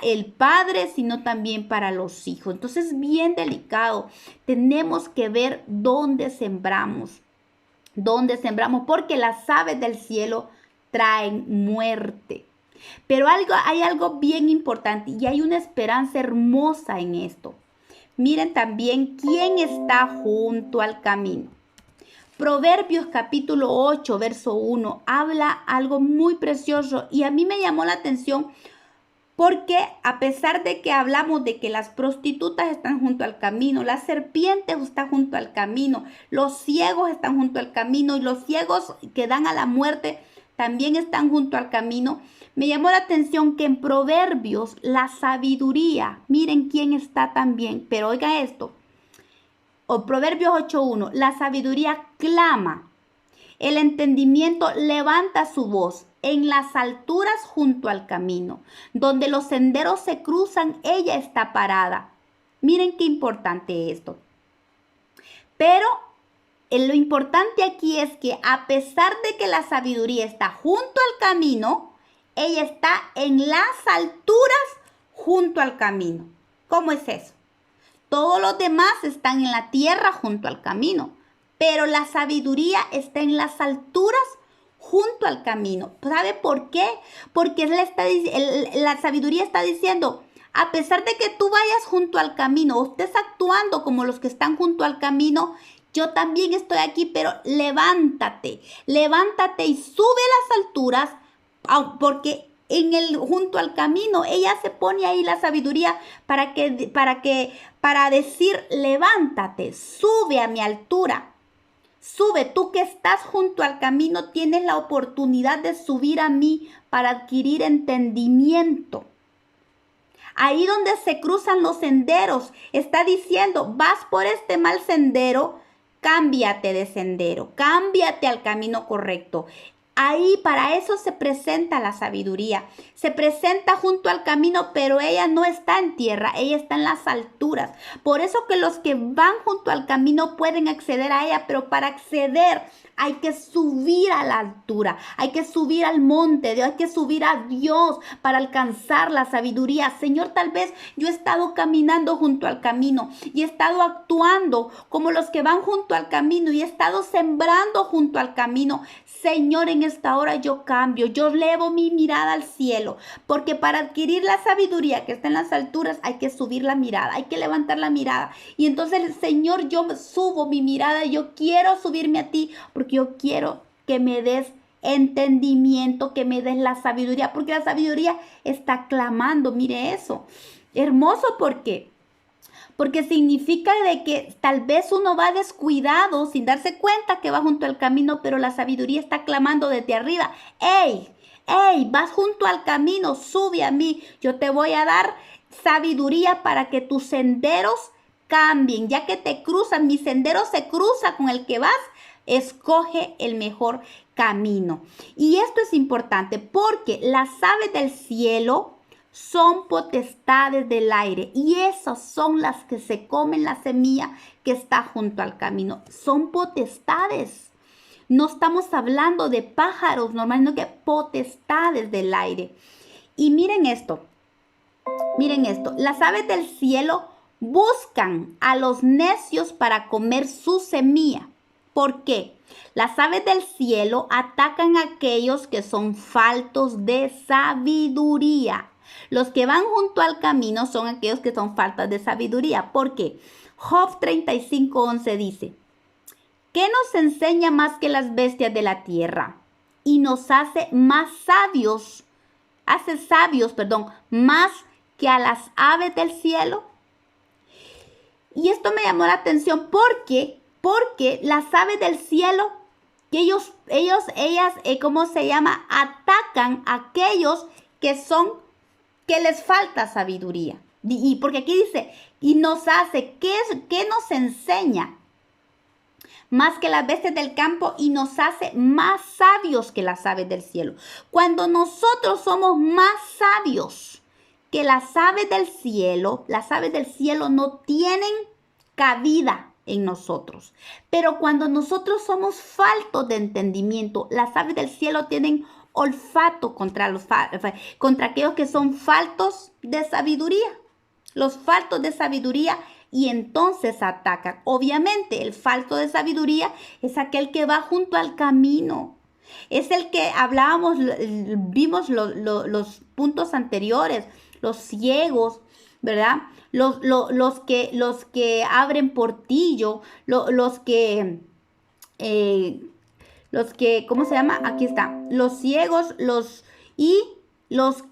A: el padre, sino también para los hijos. Entonces es bien delicado. Tenemos que ver dónde sembramos. Dónde sembramos, porque las aves del cielo traen muerte. Pero hay algo bien importante y hay una esperanza hermosa en esto. Miren también quién está junto al camino. Proverbios capítulo 8, verso 1, habla algo muy precioso y a mí me llamó la atención porque a pesar de que hablamos de que las prostitutas están junto al camino, las serpientes están junto al camino, los ciegos están junto al camino y los ciegos que dan a la muerte también están junto al camino, me llamó la atención que en Proverbios la sabiduría, miren quién está también, pero oiga esto, Proverbios 8.1, la sabiduría clama, el entendimiento levanta su voz en las alturas junto al camino, donde los senderos se cruzan, ella está parada. Miren qué importante esto. Pero lo importante aquí es que a pesar de que la sabiduría está junto al camino, ella está en las alturas junto al camino. ¿Cómo es eso? Todos los demás están en la tierra junto al camino, pero la sabiduría está en las alturas junto al camino. ¿Sabe por qué? Porque la sabiduría está diciendo, a pesar de que tú vayas junto al camino, o estés actuando como los que están junto al camino, yo también estoy aquí, pero levántate y sube las alturas, porque junto al camino ella se pone ahí la sabiduría para decir, levántate, sube a mi altura. Sube, tú que estás junto al camino tienes la oportunidad de subir a mí para adquirir entendimiento. Ahí donde se cruzan los senderos, está diciendo, vas por este mal sendero, cámbiate de sendero, cámbiate al camino correcto. Ahí para eso se presenta la sabiduría. Se presenta junto al camino, pero ella no está en tierra, ella está en las alturas. Por eso que los que van junto al camino pueden acceder a ella, pero para acceder hay que subir a la altura, hay que subir al monte, hay que subir a Dios para alcanzar la sabiduría. Señor, tal vez yo he estado caminando junto al camino y he estado actuando como los que van junto al camino y he estado sembrando junto al camino. Señor, en esta hora yo cambio, yo elevo mi mirada al cielo, porque para adquirir la sabiduría que está en las alturas hay que subir la mirada, hay que levantar la mirada. Y entonces, Señor, yo subo mi mirada y yo quiero subirme a ti, porque yo quiero que me des entendimiento, que me des la sabiduría, porque la sabiduría está clamando. Mire eso, hermoso, porque significa de que tal vez uno va descuidado sin darse cuenta que va junto al camino, pero la sabiduría está clamando desde arriba. ¡Ey! ¡Ey! Vas junto al camino, sube a mí. Yo te voy a dar sabiduría para que tus senderos cambien. Ya que te cruzan, mi sendero se cruza con el que vas. Escoge el mejor camino. Y esto es importante porque las aves del cielo son potestades del aire y esas son las que se comen la semilla que está junto al camino. Son potestades. No estamos hablando de pájaros normales, sino que potestades del aire. Y miren esto. Las aves del cielo Buscan a los necios para comer su semilla. ¿Por qué? Las aves del cielo atacan a aquellos que son faltos de sabiduría. Los que van junto al camino son aquellos que son faltas de sabiduría. ¿Por qué? Job 35:11 dice, ¿qué nos enseña más que las bestias de la tierra? Y nos hace más sabios, más que a las aves del cielo. Y esto me llamó la atención porque las aves del cielo, que ellas, ¿cómo se llama? Atacan a aquellos que les falta sabiduría. Y porque aquí dice, y nos hace, ¿qué nos enseña? Más que las bestias del campo y nos hace más sabios que las aves del cielo. Cuando nosotros somos más sabios que las aves del cielo no tienen cabida en nosotros. Pero cuando nosotros somos faltos de entendimiento, las aves del cielo tienen olfato contra aquellos que son faltos de sabiduría. Los faltos de sabiduría, y entonces atacan. Obviamente, el falto de sabiduría es aquel que va junto al camino. Es el que hablábamos, vimos los puntos anteriores, los ciegos, ¿verdad? Los que abren portillo, los que, ¿cómo se llama? Aquí está. Los ciegos, los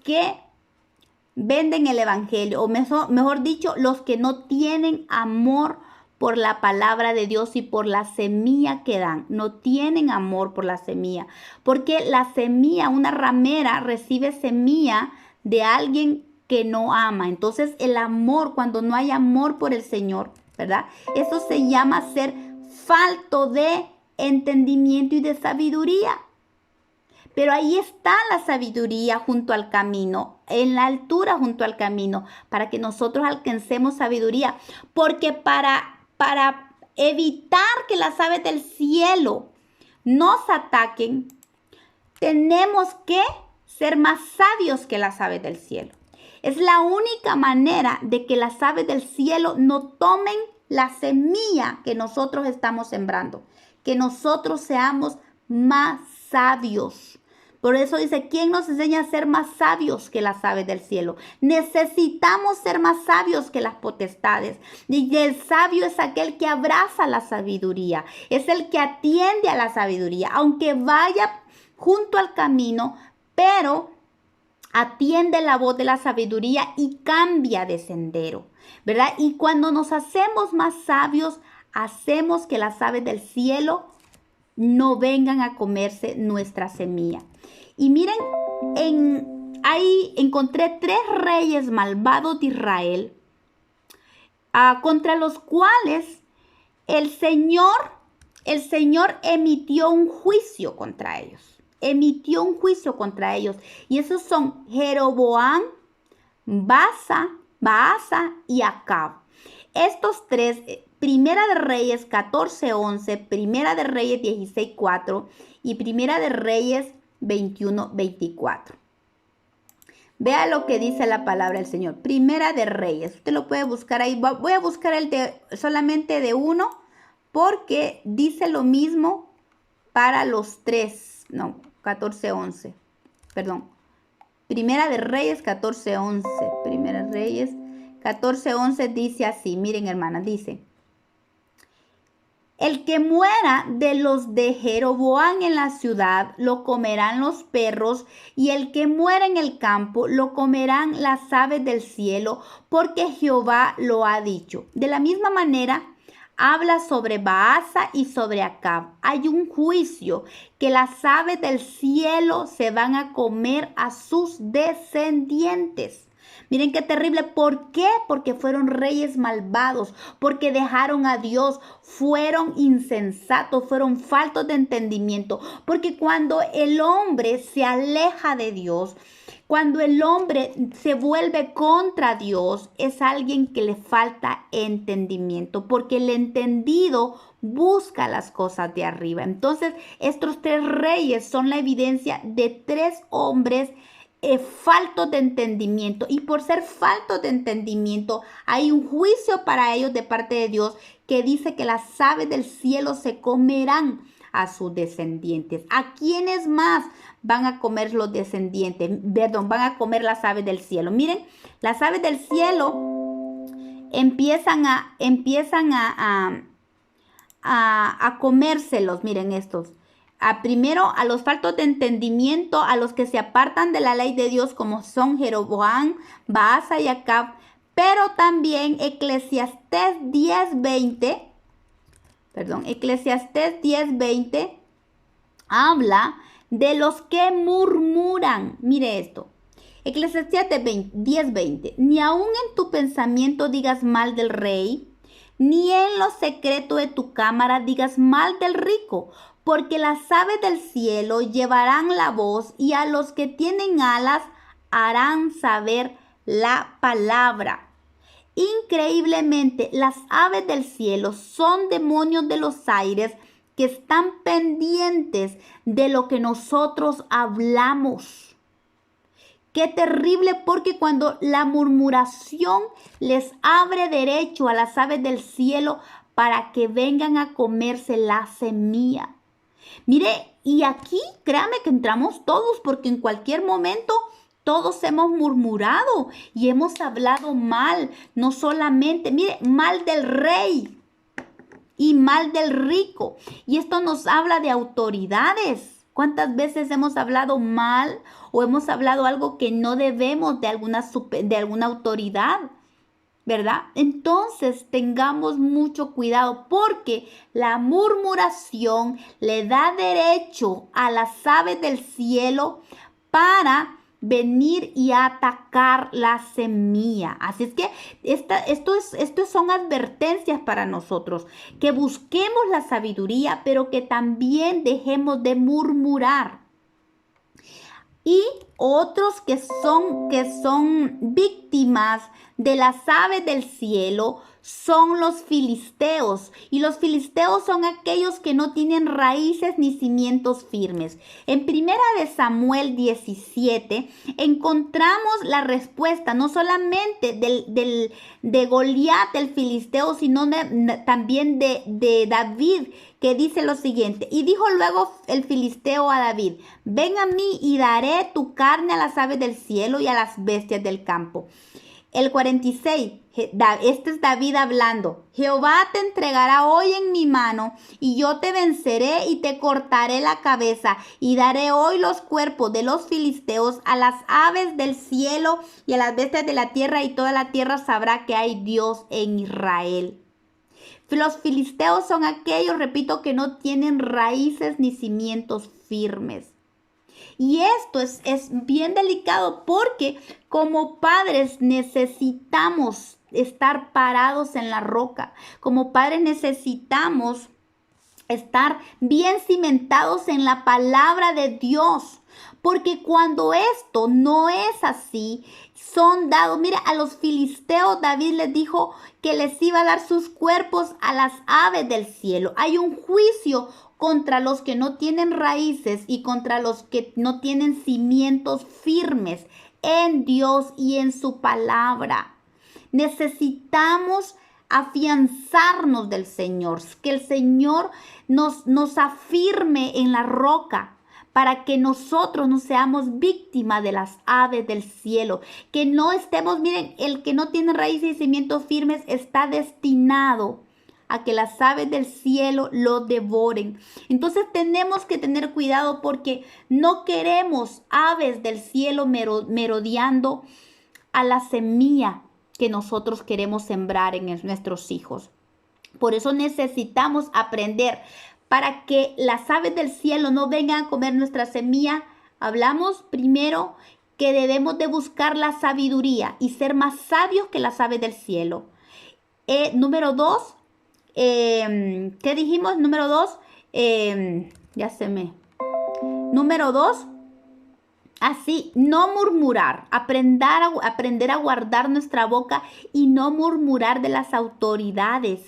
A: que venden el evangelio, o mejor dicho, los que no tienen amor por la palabra de Dios y por la semilla que dan. No tienen amor por la semilla, porque la semilla, una ramera recibe semilla de alguien que no ama. Entonces el amor, cuando no hay amor por el Señor, ¿verdad? Eso se llama ser falto de entendimiento y de sabiduría. Pero ahí está la sabiduría junto al camino, en la altura junto al camino, para que nosotros alcancemos sabiduría. Porque para evitar que las aves del cielo nos ataquen, tenemos que ser más sabios que las aves del cielo. Es la única manera de que las aves del cielo no tomen la semilla que nosotros estamos sembrando, que nosotros seamos más sabios. Por eso dice, ¿quién nos enseña a ser más sabios que las aves del cielo? Necesitamos ser más sabios que las potestades. Y el sabio es aquel que abraza la sabiduría, es el que atiende a la sabiduría, aunque vaya junto al camino, pero atiende la voz de la sabiduría y cambia de sendero, ¿verdad? Y cuando nos hacemos más sabios, hacemos que las aves del cielo no vengan a comerse nuestra semilla. Y miren, ahí encontré 3 reyes malvados de Israel, contra los cuales el Señor emitió un juicio contra ellos. Y esos son Jeroboam, Baasa y Acab. Estos 3, Primera de Reyes 14:11, Primera de Reyes 16:4 y Primera de Reyes 21:24. Vea lo que dice la palabra del Señor. Primera de Reyes. Usted lo puede buscar ahí. Voy a buscar solamente de uno, porque dice lo mismo para los 3. No, 14:11. Perdón. Primera de Reyes 14:11. Primera de Reyes 14:11 dice así. Miren, hermanas, dice: el que muera de los de Jeroboam en la ciudad, lo comerán los perros, y el que muera en el campo, lo comerán las aves del cielo, porque Jehová lo ha dicho. De la misma manera, habla sobre Baasa y sobre Acab. Hay un juicio que las aves del cielo se van a comer a sus descendientes. Miren qué terrible. ¿Por qué? Porque fueron reyes malvados, porque dejaron a Dios, fueron insensatos, fueron faltos de entendimiento. Porque cuando el hombre se aleja de Dios, cuando el hombre se vuelve contra Dios, es alguien que le falta entendimiento, porque el entendido busca las cosas de arriba. Entonces, estos 3 reyes son la evidencia de 3 hombres faltos de entendimiento. Y por ser faltos de entendimiento, hay un juicio para ellos de parte de Dios que dice que las aves del cielo se comerán a sus descendientes. ¿A quiénes más van a comer los descendientes? Perdón, van a comer las aves del cielo. Miren, las aves del cielo empiezan a comérselos. Miren estos. Primero, a los faltos de entendimiento, a los que se apartan de la ley de Dios, como son Jeroboam, Baasa y Acab. Pero también Eclesiastés 10:20, Eclesiastés 10:20 habla de los que murmuran. Mire esto. Eclesiastés 10:20. Ni aun en tu pensamiento digas mal del rey, ni en lo secreto de tu cámara digas mal del rico, porque las aves del cielo llevarán la voz y a los que tienen alas harán saber la palabra. Increíblemente, las aves del cielo son demonios de los aires que están pendientes de lo que nosotros hablamos. Qué terrible, porque cuando la murmuración les abre derecho a las aves del cielo para que vengan a comerse la semilla. Mire, y aquí créame que entramos todos, porque en cualquier momento todos hemos murmurado y hemos hablado mal, no solamente, mire, mal del rey y mal del rico. Y esto nos habla de autoridades. ¿Cuántas veces hemos hablado mal o hemos hablado algo que no debemos de alguna autoridad? ¿Verdad? Entonces tengamos mucho cuidado, porque la murmuración le da derecho a las aves del cielo para venir y atacar la semilla. Así es que esto son advertencias para nosotros, que busquemos la sabiduría, pero que también dejemos de murmurar. Y otros que son víctimas de las aves del cielo son los filisteos. Y los filisteos son aquellos que no tienen raíces ni cimientos firmes. En 1 Samuel 17 encontramos la respuesta no solamente de Goliat, el filisteo, sino también de David, que dice lo siguiente: y dijo luego el filisteo a David: ven a mí y daré tu carne a las aves del cielo y a las bestias del campo. El 46, este es David hablando: Jehová te entregará hoy en mi mano, y yo te venceré y te cortaré la cabeza, y daré hoy los cuerpos de los filisteos a las aves del cielo y a las bestias de la tierra, y toda la tierra sabrá que hay Dios en Israel. Los filisteos son aquellos, repito, que no tienen raíces ni cimientos firmes. Y esto es bien delicado, porque como padres necesitamos estar parados en la roca. Como padres necesitamos estar bien cimentados en la palabra de Dios. Porque cuando esto no es así, son dados, mira, a los filisteos David les dijo que les iba a dar sus cuerpos a las aves del cielo. Hay un juicio contra los que no tienen raíces y contra los que no tienen cimientos firmes en Dios y en su palabra. Necesitamos afianzarnos del Señor, que el Señor nos afirme en la roca, para que nosotros no seamos víctimas de las aves del cielo, que no estemos, miren, el que no tiene raíces y cimientos firmes está destinado a que las aves del cielo lo devoren. Entonces tenemos que tener cuidado, porque no queremos aves del cielo merodeando a la semilla que nosotros queremos sembrar en nuestros hijos. Por eso necesitamos aprender, para que las aves del cielo no vengan a comer nuestra semilla. Hablamos primero que debemos de buscar la sabiduría y ser más sabios que las aves del cielo. Número 2, ¿qué dijimos? Número 2, Número 2, así, no murmurar, aprender a guardar nuestra boca y no murmurar de las autoridades,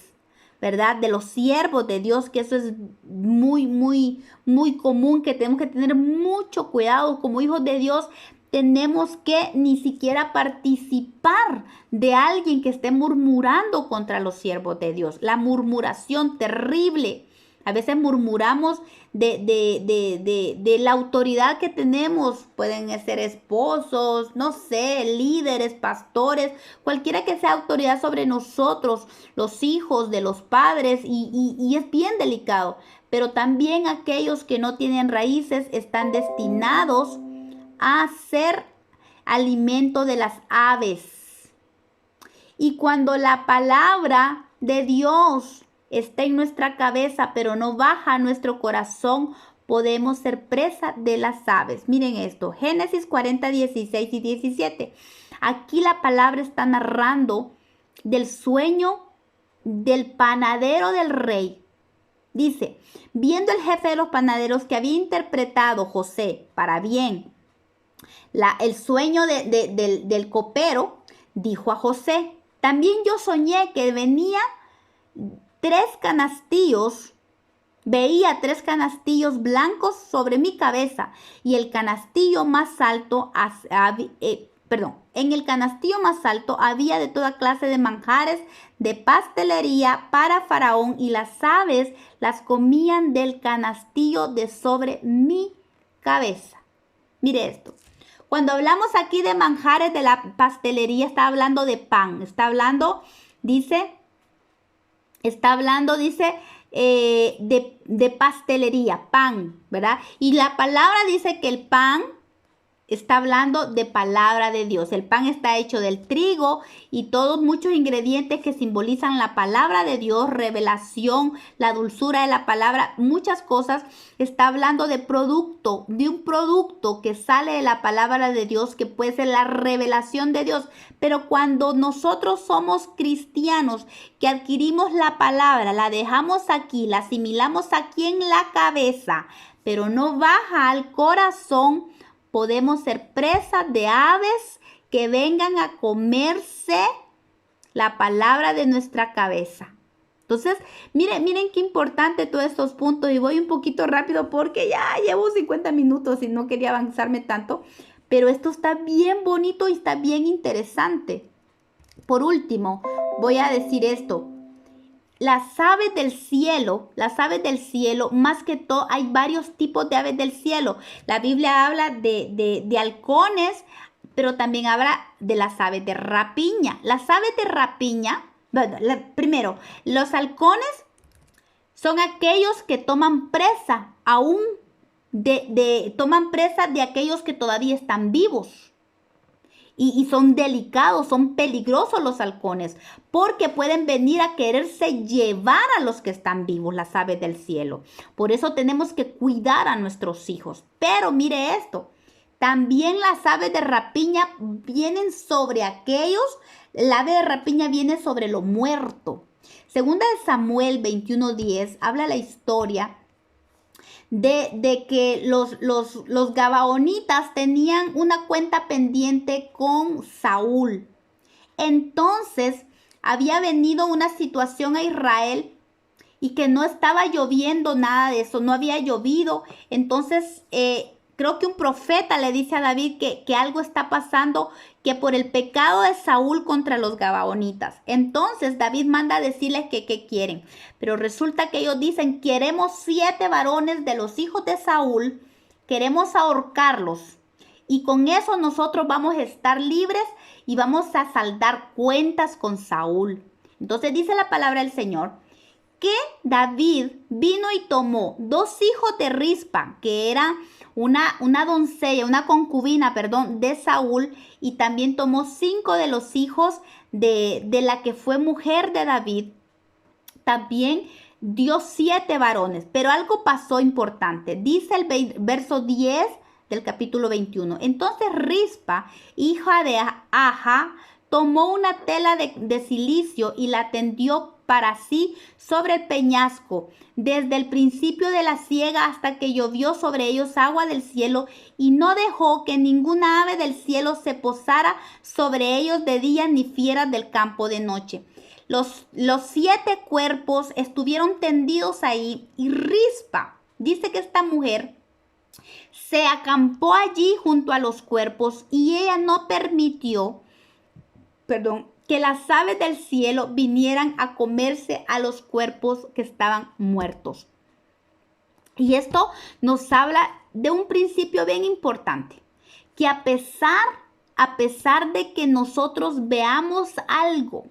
A: ¿verdad? De los siervos de Dios, que eso es muy, muy, muy común, que tenemos que tener mucho cuidado como hijos de Dios. tenemos que ni siquiera participar de alguien que esté murmurando contra los siervos de Dios. La murmuración terrible. A veces murmuramos de la autoridad que tenemos. Pueden ser esposos, no sé, líderes, pastores, cualquiera que sea autoridad sobre nosotros, los hijos de los padres, y es bien delicado. Pero también aquellos que no tienen raíces están destinados a ser alimento de las aves. Y cuando la palabra de Dios está en nuestra cabeza, pero no baja a nuestro corazón, podemos ser presa de las aves. Miren esto, Génesis 40, 16 y 17. Aquí la palabra está narrando del sueño del panadero del rey. Dice, viendo el jefe de los panaderos que había interpretado José para bien el sueño del copero, dijo a José, también yo soñé que veía tres canastillos blancos sobre mi cabeza y el canastillo más alto, en el canastillo más alto había de toda clase de manjares de pastelería para Faraón y las aves las comían del canastillo de sobre mi cabeza. Mire esto. Cuando hablamos aquí de manjares de la pastelería, está hablando de pan. Está hablando, dice, de pastelería, pan, ¿verdad? Y la palabra dice que el pan está hablando de palabra de Dios. El pan está hecho del trigo y todos muchos ingredientes que simbolizan la palabra de Dios, revelación, la dulzura de la palabra, muchas cosas. Está hablando de un producto que sale de la palabra de Dios, que puede ser la revelación de Dios. Pero cuando nosotros somos cristianos, que adquirimos la palabra, la dejamos aquí, la asimilamos aquí en la cabeza, pero no baja al corazón, podemos ser presas de aves que vengan a comerse la palabra de nuestra cabeza. Entonces, miren qué importante todos estos puntos. Y voy un poquito rápido porque ya llevo 50 minutos y no quería avanzarme tanto. Pero esto está bien bonito y está bien interesante. Por último, voy a decir esto. Las aves del cielo, más que todo, hay varios tipos de aves del cielo. La Biblia habla de halcones, pero también habla de las aves de rapiña. Las aves de rapiña, bueno, primero, los halcones son aquellos que toman presa, toman presa de aquellos que todavía están vivos. Y son delicados, son peligrosos los halcones, porque pueden venir a quererse llevar a los que están vivos, las aves del cielo. Por eso tenemos que cuidar a nuestros hijos. Pero mire esto, también las aves de rapiña vienen sobre aquellos, la ave de rapiña viene sobre lo muerto. Segunda de Samuel 21:10 habla la historia de que los gabaonitas tenían una cuenta pendiente con Saúl. Entonces había venido una situación a Israel y que no estaba lloviendo nada de eso, no había llovido. Entonces creo que un profeta le dice a David que algo está pasando, que por el pecado de Saúl contra los gabaonitas. Entonces David manda a decirles que qué quieren. Pero resulta que ellos dicen, queremos 7 varones de los hijos de Saúl, queremos ahorcarlos. Y con eso nosotros vamos a estar libres y vamos a saldar cuentas con Saúl. Entonces dice la palabra del Señor que David vino y tomó 2 hijos de Rispa, que era una doncella, una concubina, de Saúl, y también tomó 5 de los hijos de la que fue mujer de David. También dio 7 varones, pero algo pasó importante. Dice el verso 10 del capítulo 21. Entonces Rispa, hija de Aja, tomó una tela de cilicio y la tendió para sí sobre el peñasco, desde el principio de la siega hasta que llovió sobre ellos agua del cielo, y no dejó que ninguna ave del cielo se posara sobre ellos de día, ni fieras del campo de noche. Los 7 cuerpos estuvieron tendidos ahí, y Rispa, dice que esta mujer Se acampó allí junto a los cuerpos y ella no permitió, que las aves del cielo vinieran a comerse a los cuerpos que estaban muertos. Y esto nos habla de un principio bien importante, que a pesar de que nosotros veamos algo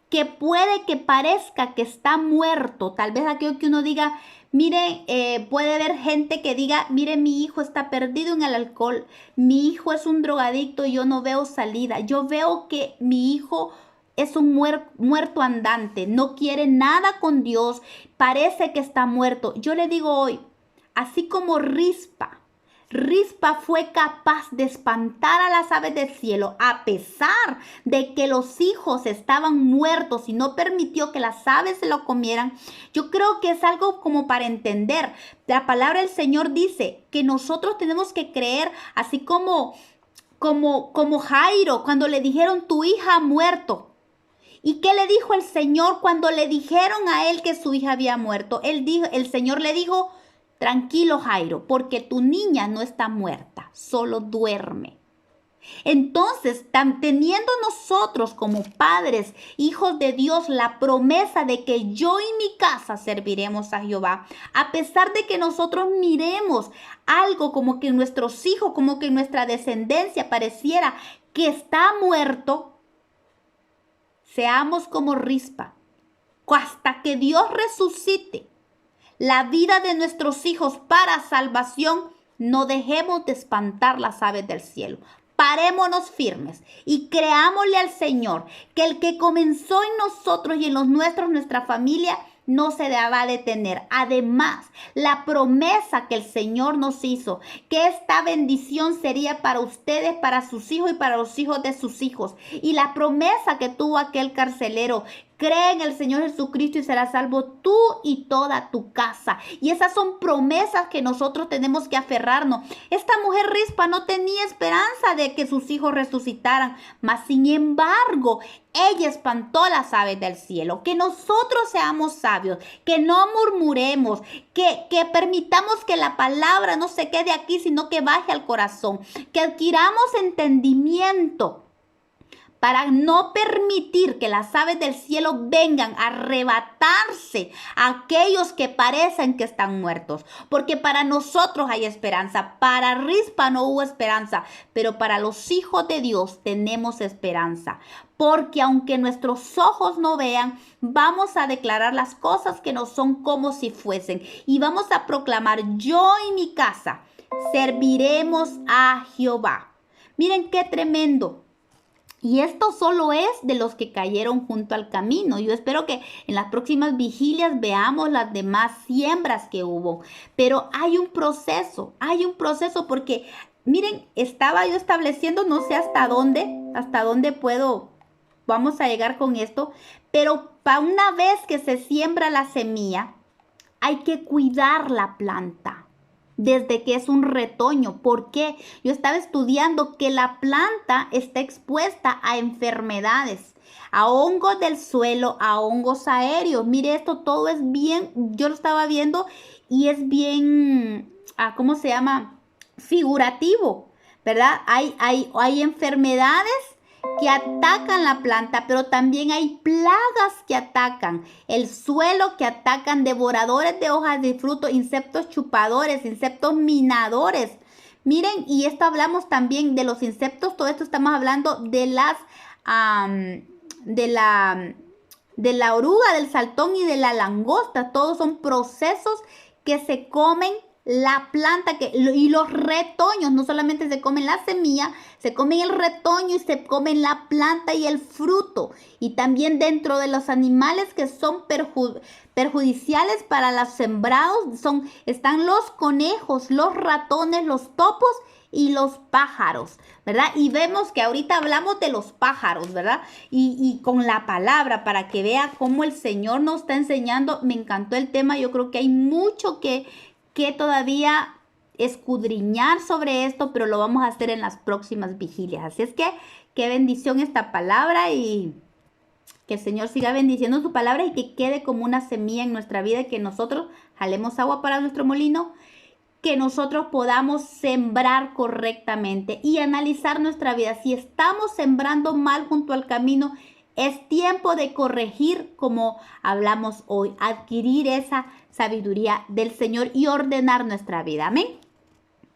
A: que puede que parezca que está muerto, tal vez aquello que uno diga, mire, puede haber gente que diga, mire, mi hijo está perdido en el alcohol, mi hijo es un drogadicto y yo no veo salida, yo veo que mi hijo es un muerto andante, no quiere nada con Dios, parece que está muerto. Yo le digo hoy, así como Rispa fue capaz de espantar a las aves del cielo a pesar de que los hijos estaban muertos y no permitió que las aves se lo comieran. Yo creo que es algo como para entender. La palabra del Señor dice que nosotros tenemos que creer, así como Jairo, cuando le dijeron tu hija ha muerto. ¿Y qué le dijo el Señor cuando le dijeron a él que su hija había muerto? El Señor le dijo, tranquilo Jairo, porque tu niña no está muerta, solo duerme. Entonces, teniendo nosotros como padres, hijos de Dios, la promesa de que yo y mi casa serviremos a Jehová, a pesar de que nosotros miremos algo como que nuestros hijos, como que nuestra descendencia pareciera que está muerto, seamos como Rispa, hasta que Dios resucite la vida de nuestros hijos para salvación, no dejemos de espantar las aves del cielo. Parémonos firmes y creámosle al Señor que el que comenzó en nosotros y en los nuestros, nuestra familia, no se va a detener. Además, la promesa que el Señor nos hizo, que esta bendición sería para ustedes, para sus hijos y para los hijos de sus hijos. Y la promesa que tuvo aquel carcelero, cree en el Señor Jesucristo y serás salvo tú y toda tu casa. Y esas son promesas que nosotros tenemos que aferrarnos. Esta mujer Rispa no tenía esperanza de que sus hijos resucitaran, mas sin embargo, ella espantó las aves del cielo. Que nosotros seamos sabios, que no murmuremos, que permitamos que la palabra no se quede aquí, sino que baje al corazón, que adquiramos entendimiento para no permitir que las aves del cielo vengan a arrebatarse a aquellos que parecen que están muertos. Porque para nosotros hay esperanza, para Rispa no hubo esperanza, pero para los hijos de Dios tenemos esperanza. Porque aunque nuestros ojos no vean, vamos a declarar las cosas que no son como si fuesen. Y vamos a proclamar, yo y mi casa serviremos a Jehová. Miren qué tremendo. Y esto solo es de los que cayeron junto al camino. Yo espero que en las próximas vigilias veamos las demás siembras que hubo. Pero hay un proceso porque, miren, estaba yo estableciendo, no sé hasta dónde vamos a llegar con esto. Pero para una vez que se siembra la semilla, hay que cuidar la planta. Desde que es un retoño. ¿Por qué? Yo estaba estudiando que la planta está expuesta a enfermedades, a hongos del suelo, a hongos aéreos. Mire, esto todo es bien, yo lo estaba viendo y es bien, ¿cómo se llama? Figurativo, ¿verdad? Hay enfermedades que atacan la planta, pero también hay plagas que atacan el suelo, que atacan devoradores de hojas de fruto, insectos chupadores, insectos minadores. Miren, y esto hablamos también de los insectos, todo esto estamos hablando de de la oruga, del saltón y de la langosta. Todos son procesos que se comen la planta y los retoños. No solamente se comen la semilla, se comen el retoño y se comen la planta y el fruto. Y también dentro de los animales que son perjudiciales para los sembrados están los conejos, los ratones, los topos y los pájaros, ¿verdad? Y vemos que ahorita hablamos de los pájaros, ¿verdad? Y con la palabra, para que vea cómo el Señor nos está enseñando. Me encantó el tema. Yo creo que hay mucho que todavía escudriñar sobre esto, pero lo vamos a hacer en las próximas vigilias. Así es que qué bendición esta palabra, y que el Señor siga bendiciendo su palabra y que quede como una semilla en nuestra vida y que nosotros jalemos agua para nuestro molino, que nosotros podamos sembrar correctamente y analizar nuestra vida. Si estamos sembrando mal junto al camino, es tiempo de corregir, como hablamos hoy, adquirir esa sabiduría del Señor y ordenar nuestra vida. Amén.